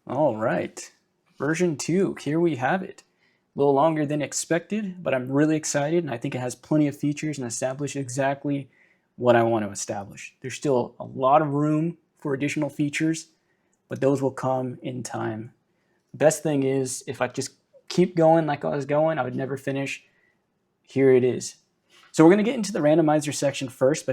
All right, version 2, here we have it. A little longer than expected, but I'm really excited, and I think it has plenty of features and established exactly what I want to establish. There's still a lot of room for additional features, but those will come in time. The best thing is, if I just keep going like I was going, I would never finish. Here it is. So we're going to get into the randomizer section first,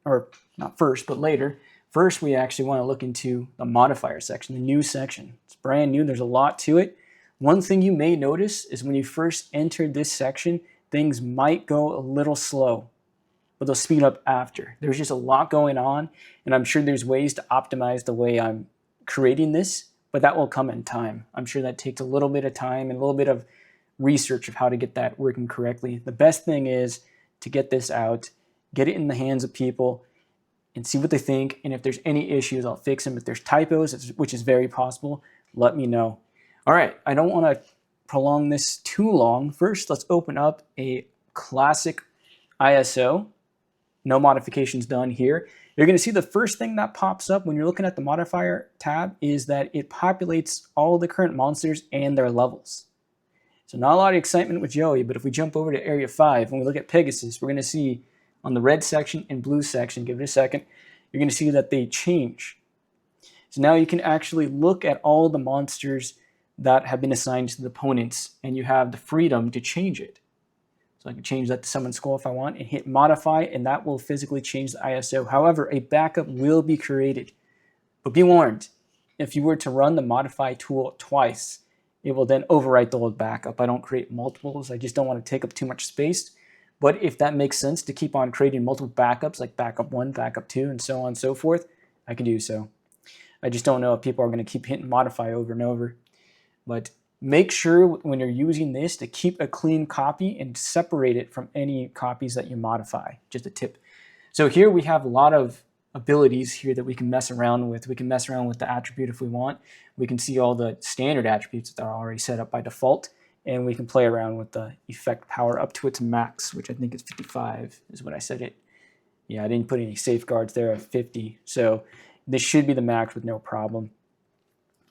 or not first, but later. First, we actually want to look into the modifier section, the new section. It's brand new. There's a lot to it. One thing you may notice is when you first enter this section, things might go a little slow, but they'll speed up after. There's just a lot going on, and I'm sure there's ways to optimize the way I'm creating this, but that will come in time. I'm sure that takes a little bit of time and a little bit of research of how to get that working correctly. The best thing is to get this out, get it in the hands of people, and see what they think. And if there's any issues, I'll fix them. If there's typos, which is very possible, let me know. All right, I don't want to prolong this too long. First, let's open up a classic ISO. No modifications done here. You're going to see the first thing that pops up when you're looking at the modifier tab is that it populates all the current monsters and their levels. So not a lot of excitement with Joey, but if we jump over to Area 5, when we look at Pegasus, we're going to see on the red section and blue section, give it a second, you're going to see that they change. So now you can actually look at all the monsters that have been assigned to the opponents, and you have the freedom to change it. So I can change that to Summon Skull if I want, and hit Modify, and that will physically change the ISO. However, a backup will be created. But be warned, if you were to run the Modify tool twice, it will then overwrite the old backup. I don't create multiples. I just don't want to take up too much space. But if that makes sense to keep on creating multiple backups, like backup 1, backup 2, and so on and so forth, I can do so. I just don't know if people are going to keep hitting Modify over and over. But make sure when you're using this to keep a clean copy and separate it from any copies that you modify. Just a tip. So here we have a lot of abilities here that we can mess around with. We can mess around with the attribute if we want. We can see all the standard attributes that are already set up by default, and we can play around with the effect power up to its max, which I think is 55 is what I said it. Yeah, I didn't put any safeguards there of 50, so this should be the max with no problem.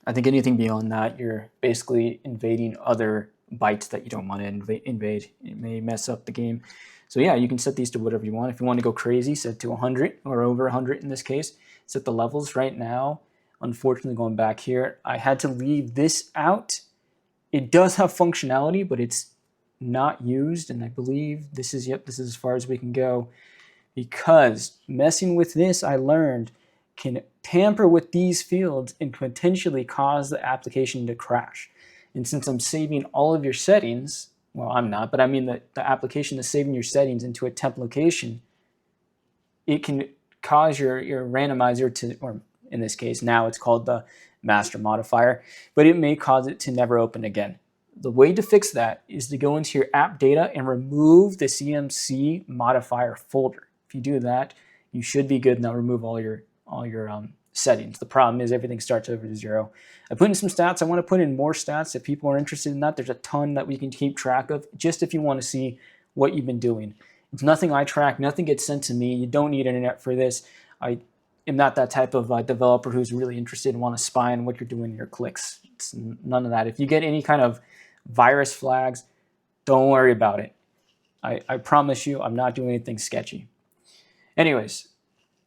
I think anything beyond that, you're basically invading other bytes that you don't want to invade. It may mess up the game. So yeah, you can set these to whatever you want. If you want to go crazy, set to 100 or over 100 in this case. Set the levels right now. Unfortunately, going back here, I had to leave this out. It does have functionality, but it's not used. And I believe this is, yep, this is as far as we can go. Because messing with this, I learned, can tamper with these fields and potentially cause the application to crash. And since I'm saving all of your settings, well, I'm not, but I mean the application is saving your settings into a temp location, it can cause your randomizer to, or in this case, now it's called the master modifier, but it may cause it to never open again. The way to fix that is to go into your app data and remove the CMC modifier folder. If you do that, you should be good, and that'll remove all your settings. The problem is everything starts over to 0. I put in some stats. I want to put in more stats if people are interested in that. There's a ton that we can keep track of, just if you want to see what you've been doing. It's nothing I track. Nothing gets sent to me. You don't need internet for this. I am not that type of developer who's really interested and want to spy on what you're doing in your clicks. It's none of that. If you get any kind of virus flags, don't worry about it. I promise you I'm not doing anything sketchy. Anyways,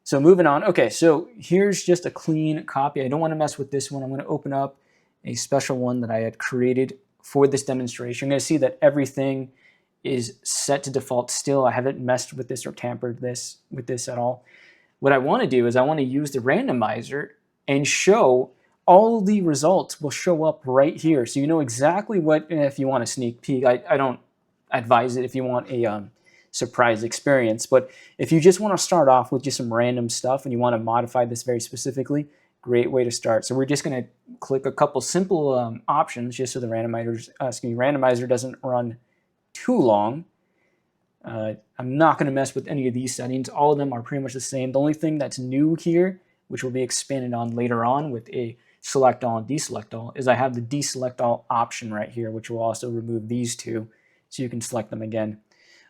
so moving on. Okay, so here's just a clean copy. I don't want to mess with this one. I'm going to open up a special one that I had created for this demonstration. You're going to see that everything is set to default still. I haven't messed with this or tampered with this at all. What I want to do is I want to use the randomizer and show all the results will show up right here. So you know exactly what, if you want a sneak peek, I don't advise it if you want a surprise experience. But if you just want to start off with just some random stuff and you want to modify this very specifically, great way to start. So we're just going to click a couple simple options just so the randomizer doesn't run too long. I'm not going to mess with any of these settings. All of them are pretty much the same. The only thing that's new here, which will be expanded on later on with a select all and deselect all, is I have the deselect all option right here, which will also remove these two so you can select them again.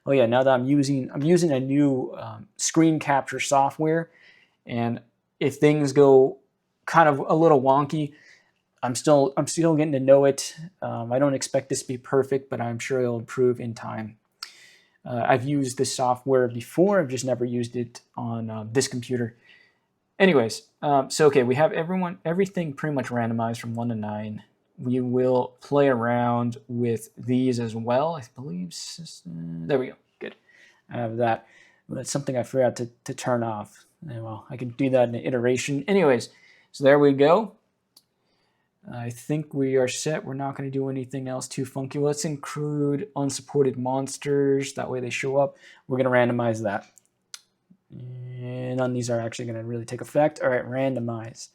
Oh yeah, now that I'm using a new screen capture software, and if things go kind of a little wonky, I'm still getting to know it. I don't expect this to be perfect, but I'm sure it'll improve in time. I've used this software before. I've just never used it on this computer. Anyways, so okay, we have everything pretty much randomized from 1 to 9. We will play around with these as well. I believe, there we go, good. I have that. That's something I forgot to turn off. Well, I can do that in an iteration. Anyways, so there we go. I think we are set. We're not going to do anything else too funky. Let's include unsupported monsters. That way they show up. We're going to randomize that. And none of these are actually going to really take effect. All right, randomize.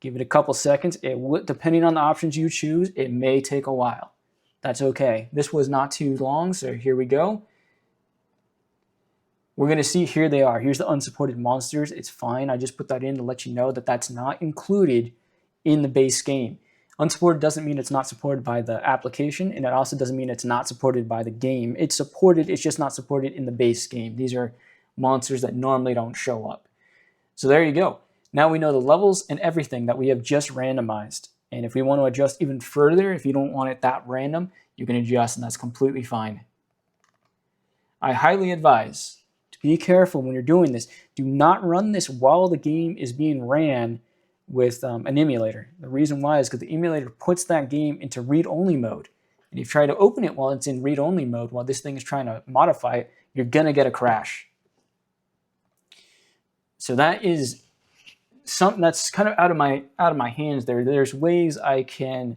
Give it a couple seconds. Depending on the options you choose, it may take a while. That's okay. This was not too long, so here we go. We're going to see, here they are. Here's the unsupported monsters. It's fine. I just put that in to let you know that that's not included in the base game. Unsupported doesn't mean it's not supported by the application, and it also doesn't mean it's not supported by the game. It's supported, it's just not supported in the base game. These are monsters that normally don't show up. So there you go. Now we know the levels and everything that we have just randomized. And if we want to adjust even further, if you don't want it that random, you can adjust, and that's completely fine. I highly advise to be careful when you're doing this. Do not run this while the game is being ran with an emulator. The reason why is because the emulator puts that game into read-only mode. And if you try to open it while it's in read-only mode, while this thing is trying to modify it, you're going to get a crash. So that is something that's kind of out of my hands there. There's ways I can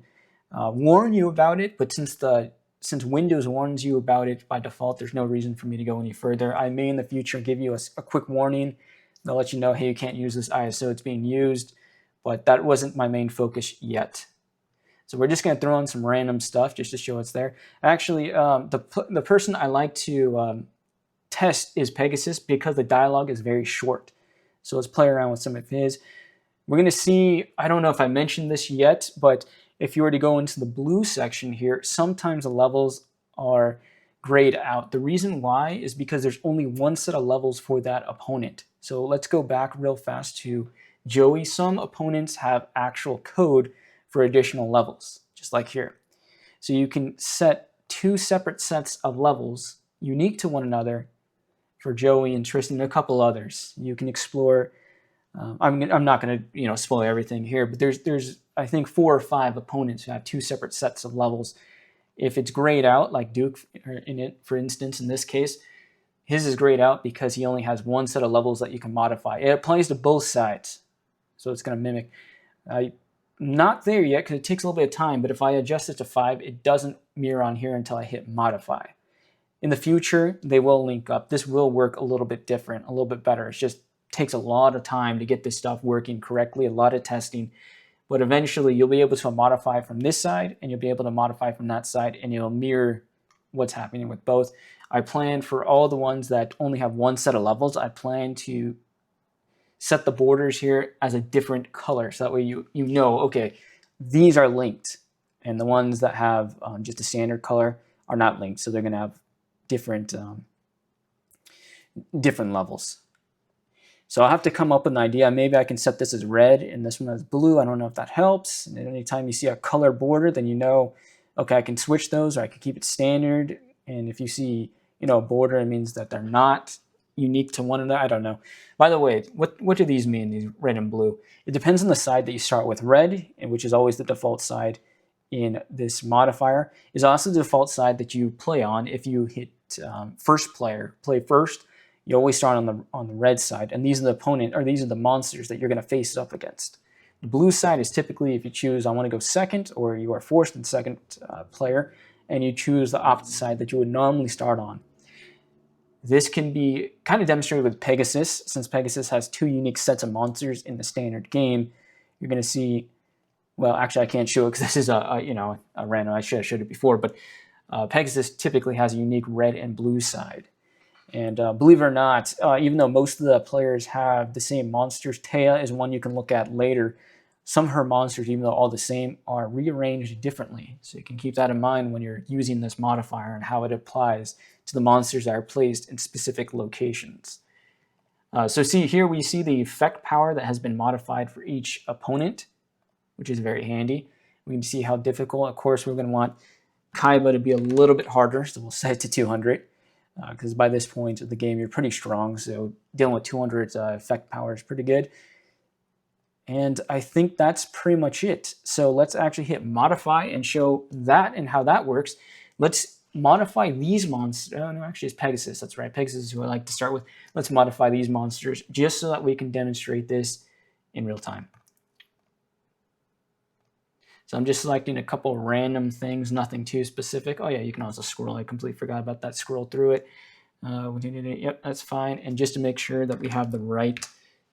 warn you about it, but since Windows warns you about it by default, there's no reason for me to go any further. I may in the future give you a quick warning. They'll let you know, hey, you can't use this ISO, it's being used. But that wasn't my main focus yet. So we're just going to throw in some random stuff just to show it's there. Actually, the person I like to test is Pegasus because the dialogue is very short. So let's play around with some of his. We're going to see, I don't know if I mentioned this yet, but if you were to go into the blue section here, sometimes the levels are grayed out. The reason why is because there's only one set of levels for that opponent. So let's go back real fast to Joey. Some opponents have actual code for additional levels, just like here. So you can set 2 separate sets of levels unique to one another for Joey and Tristan and a couple others. You can explore. I'm not going to spoil everything here, but there's I think 4 or 5 opponents who have 2 separate sets of levels. If it's grayed out, like Duke in it, for instance, in this case, his is grayed out because he only has 1 set of levels that you can modify. It applies to both sides. So it's going to mimic. Not there yet because it takes a little bit of time, but if I adjust it to 5, it doesn't mirror on here until I hit modify. In the future, they will link up. This will work a little bit different, a little bit better. It just takes a lot of time to get this stuff working correctly, a lot of testing, but eventually you'll be able to modify from this side and you'll be able to modify from that side, and it'll mirror what's happening with both. I plan for all the ones that only have 1 set of levels, I plan to set the borders here as a different color. So that way you know, okay, these are linked. And the ones that have just a standard color are not linked. So they're going to have different levels. So I'll have to come up with an idea. Maybe I can set this as red and this one as blue. I don't know if that helps. And anytime you see a color border, then you know, okay, I can switch those or I can keep it standard. And if you see, a border, it means that they're not unique to one another. I don't know. By the way, what do these mean, these red and blue? It depends on the side that you start with. Red, which is always the default side in this modifier, is also the default side that you play on. If you hit first player, play first, you always start on the red side, and these are the monsters that you're going to face up against. The blue side is typically if you choose I want to go second, or you are forced in second player, and you choose the opposite side that you would normally start on. This can be kind of demonstrated with Pegasus. Since Pegasus has 2 unique sets of monsters in the standard game, you're going to see, well, actually I can't show it because this is a random. I should have showed it before, but Pegasus typically has a unique red and blue side. And believe it or not, even though most of the players have the same monsters, Taya is one you can look at later. Some of her monsters, even though all the same, are rearranged differently. So you can keep that in mind when you're using this modifier and how it applies to the monsters that are placed in specific locations. So see here we see the effect power that has been modified for each opponent, which is very handy. We can see how difficult. Of course, we're going to want Kaiba to be a little bit harder, so we'll set it to 200. Because by this point of the game, you're pretty strong, so dealing with 200 effect power is pretty good. And I think that's pretty much it. So let's actually hit modify and show that and how that works. Let's modify these monsters. Oh, no, actually it's Pegasus. That's right. Pegasus is who I like to start with. Let's modify these monsters just so that we can demonstrate this in real time. So I'm just selecting a couple random things, nothing too specific. Oh yeah, you can also scroll. I completely forgot about that. Scroll through it. Yep, that's fine. And just to make sure that we have the right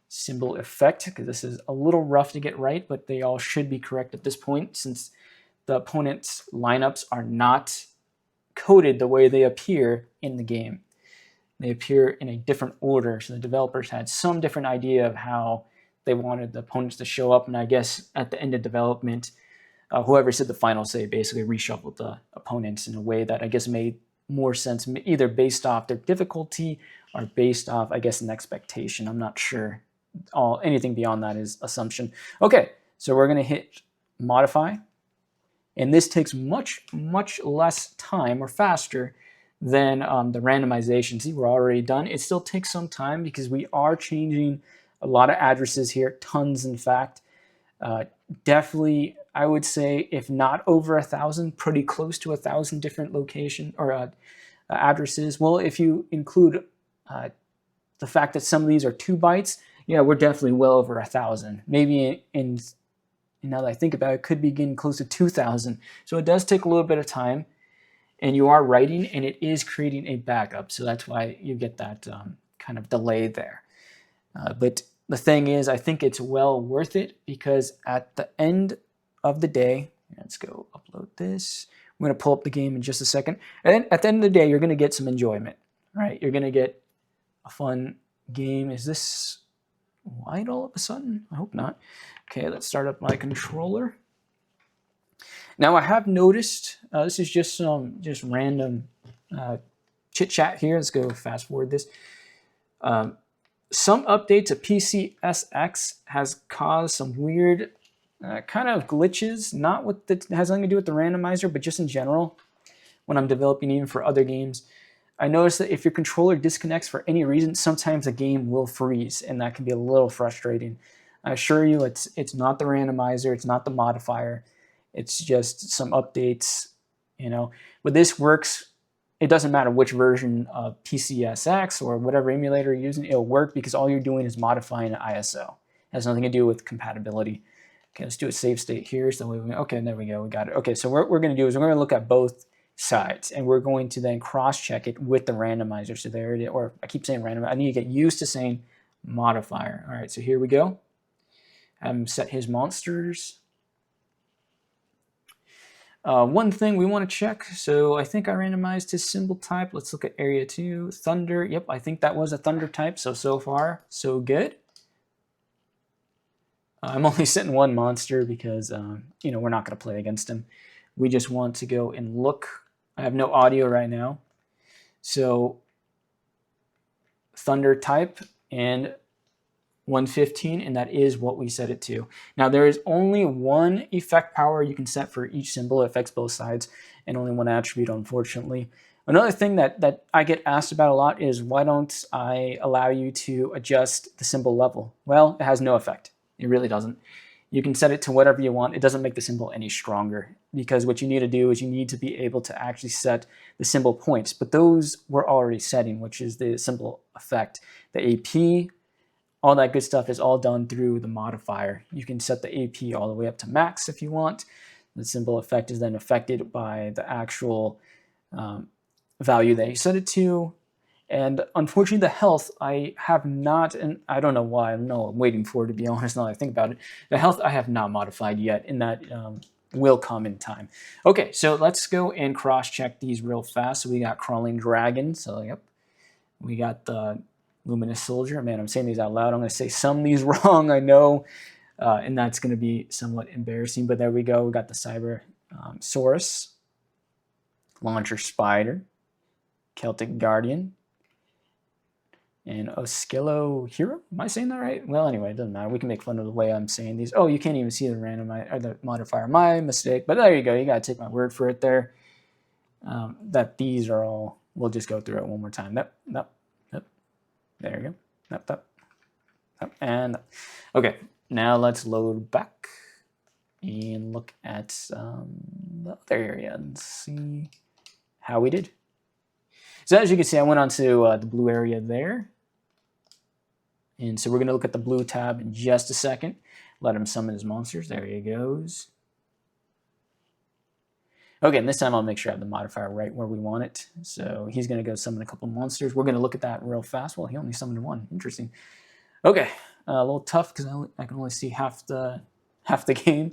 symbol effect, because this is a little rough to get right, but they all should be correct at this point since the opponent's lineups are not coded the way they appear in the game. They appear in a different order, so the developers had some different idea of how they wanted the opponents to show up, and I guess at the end of development, whoever said the final say basically reshuffled the opponents in a way that I guess made more sense, either based off their difficulty or based off, I guess, an expectation. I'm not sure. Anything beyond that is assumption. Okay, so we're going to hit modify, and this takes much less time or faster than the randomization. See, we're already done. It still takes some time because we are changing a lot of addresses here, tons in fact. Definitely, I would say, if not over 1,000, pretty close to 1,000 different location or addresses. Well, if you include the fact that some of these are 2 bytes, yeah, we're definitely well over 1,000. Maybe now that I think about it, could be getting close to 2,000. So it does take a little bit of time, and you are writing, and it is creating a backup. So that's why you get that kind of delay there. But the thing is, I think it's well worth it because at the end of the day, let's go upload this. I'm going to pull up the game in just a second. And at the end of the day, you're going to get some enjoyment, right? You're going to get a fun game. Is this white all of a sudden? I hope not. Okay, let's start up my controller. Now I have noticed, this is just some random chit chat here. Let's go fast forward this. Some update to PCSX has caused some weird kind of glitches, not with it has nothing to do with the randomizer, but just in general when I'm developing even for other games. I noticed that if your controller disconnects for any reason, sometimes the game will freeze, and that can be a little frustrating. I assure you it's not the randomizer, it's not the modifier, it's just some updates, you know. But this works. It doesn't matter which version of PCSX or whatever emulator you're using, it'll work because all you're doing is modifying an ISO. It has nothing to do with compatibility. Okay, let's do a save state here. So okay, there we go, we got it. Okay, so what we're going to do is we're going to look at both sides, and we're going to then cross-check it with the randomizer. So there it is, or I keep saying randomizer. I need to get used to saying modifier. All right, so here we go. Set his monsters. One thing we want to check, so I think I randomized his symbol type. Let's look at area 2, thunder. Yep, I think that was a thunder type, so far, so good. I'm only setting one monster because, you know, we're not going to play against him. We just want to go and look. I have no audio right now. So, thunder type and 115, and that is what we set it to. Now, there is only one effect power you can set for each symbol. It affects both sides, and only one attribute, unfortunately. Another thing that I get asked about a lot is why don't I allow you to adjust the symbol level? Well, it has no effect. It really doesn't. You can set it to whatever you want. It doesn't make the symbol any stronger because what you need to do is you need to be able to actually set the symbol points. But those we're already setting, which is the symbol effect. The AP, all that good stuff is all done through the modifier. You can set the AP all the way up to max if you want. The symbol effect is then affected by the actual value that you set it to. And unfortunately, the health, I have not, and I don't know why, I'm waiting for it, to be honest, now that I think about it. The health I have not modified yet, and that will come in time. Okay, so let's go and cross-check these real fast. So we got Crawling Dragon, so yep. We got the Luminous Soldier. Man, I'm saying these out loud. I'm going to say some of these wrong, I know, and that's going to be somewhat embarrassing, but there we go. We got the Cyber Saurus, Launcher Spider, Celtic Guardian, and Oskillo Hero. Am I saying that right? Well, anyway, it doesn't matter. We can make fun of the way I'm saying these. Oh, you can't even see the randomizer or the modifier. My mistake. But there you go. You got to take my word for it there. That these are all. We'll just go through it one more time. Yep. There you go. Yep. And okay. Now let's load back and look at the other area and see how we did. So as you can see, I went on to the blue area there. And so we're going to look at the blue tab in just a second. Let him summon his monsters. There he goes. Okay, and this time I'll make sure I have the modifier right where we want it. So he's going to go summon a couple monsters. We're going to look at that real fast. Well, he only summoned one. Interesting. Okay, a little tough because I can only see half the game.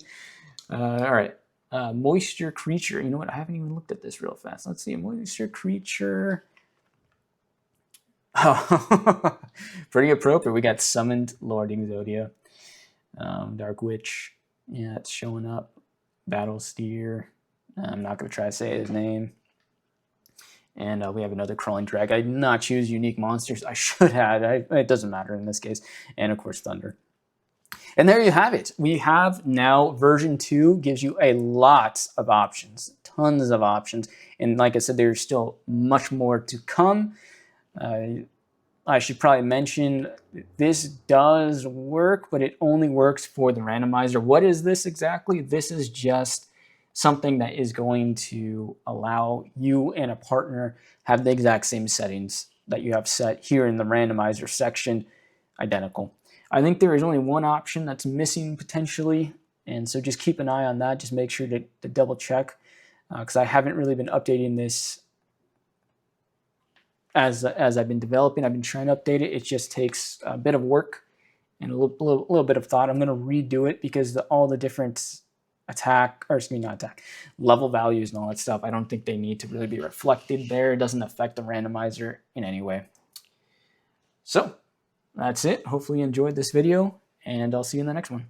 All right, moisture creature. You know what? I haven't even looked at this real fast. Let's see, moisture creature. Oh, pretty appropriate. We got summoned Lord Exodia, Dark Witch. Yeah, it's showing up. Battle Steer. I'm not going to try to say his name. And we have another Crawling Drag. I did not choose unique monsters. I should have. It doesn't matter in this case. And of course, Thunder. And there you have it. We have now version 2 gives you a lot of options. Tons of options. And like I said, there's still much more to come. I should probably mention this does work, but it only works for the randomizer. What is this exactly? This is just something that is going to allow you and a partner have the exact same settings that you have set here in the randomizer section, identical. I think there is only one option that's missing potentially, and so just keep an eye on that. Just make sure to double check, because I haven't really been updating this as I've been developing. I've been trying to update it. It just takes a bit of work and a little bit of thought. I'm going to redo it because all the different level values and all that stuff, I don't think they need to really be reflected there. It doesn't affect the randomizer in any way. So that's it. Hopefully you enjoyed this video, and I'll see you in the next one.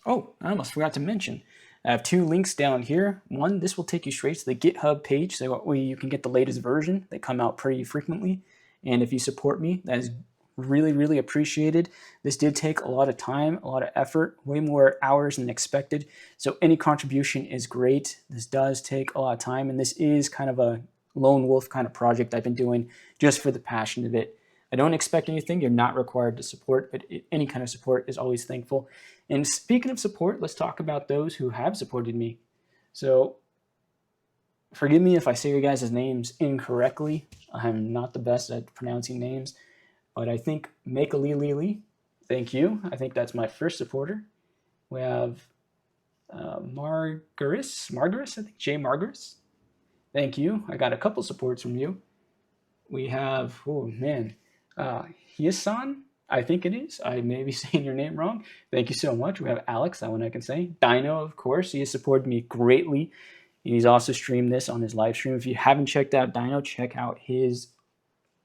Oh, I almost forgot to mention, I have 2 links down here. One, this will take you straight to the GitHub page, so you can get the latest version. They come out pretty frequently. And if you support me, that is really, really appreciated. This did take a lot of time, a lot of effort, way more hours than expected. So any contribution is great. This does take a lot of time, and this is kind of a lone wolf kind of project I've been doing just for the passion of it. I don't expect anything. You're not required to support, but any kind of support is always thankful. And speaking of support, let's talk about those who have supported me. So forgive me if I say your guys' names incorrectly. I'm not the best at pronouncing names, but I think Make-a-Lee-Lee-Lee, thank you. I think that's my first supporter. We have Margaris, I think, J. Margaris. Thank you. I got a couple supports from you. We have, oh man, Hiasan, I think it is. I may be saying your name wrong. Thank you so much. We have Alex, that one I can say. Dino, of course, he has supported me greatly. He's also streamed this on his live stream. If you haven't checked out Dino, check out his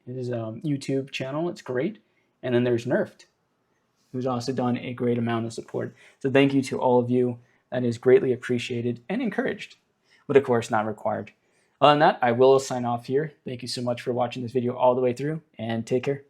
YouTube channel. It's great. And then there's Nerfed, who's also done a great amount of support. So thank you to all of you. That is greatly appreciated and encouraged, but of course not required. Other than that, I will sign off here. Thank you so much for watching this video all the way through, and take care.